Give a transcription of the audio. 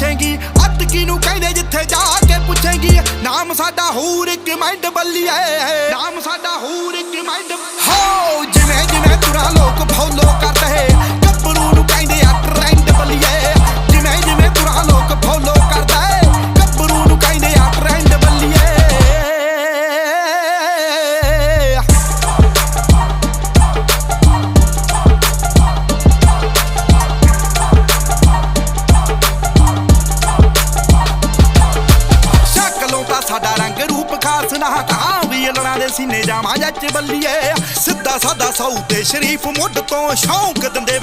ਪੁੱਛੇਂਗੀ ਅਟਕੀ ਨੂੰ ਕਹਿੰਦੇ ਜਿੱਥੇ ਜਾ ਕੇ ਪੁੱਛੇਂਗੀ ਨਾਮ ਸਾਡਾ ਹੂਰ ਇੱਕ ਮਾਈਂਡ ਬੱਲੀਏ ਨਾਮ ਸਾਡਾ ਹੂਰ ਇੱਕ ਮਾਈਂਡ ਹੋ ਜਿਵੇਂ ਜਿਵੇਂ ਤੁਰਾ ਲੋਕ ਫੋਲੋ ਕਰਦੇ ਗੱਭਰੂ ਨੂੰ ਕਹਿੰਦੇ ਆ ਟ੍ਰੈਂਡ ਬੱਲੀਏ ਜਿਵੇਂ ਜਿਵੇਂ ਤੁਰਾ ਲੋਕ ਫੋਲੋ ਕਰਦੇ ਗੱਭਰੂ ਨੂੰ ਕਹਿੰਦੇ ਆ ਟ੍ਰੈਂਡ ਬੱਲੀਏ ਸਾਡਾ ਰੰਗ ਰੂਪ ਖਾਸ ਨਾ ਕਾਂ ਵੀ ਲੜਾਂ ਦੇ ਸੀਨੇ ਜਾਵਾਂ ਜੱਜ ਬੱਲੀਏ ਸਿੱਧਾ ਸਾਦਾ ਸੌ ਤੇ ਸ਼ਰੀਫ ਮੁੱਢ ਤੋਂ ਸ਼ੌਂਕ ਦਿੰਦੇ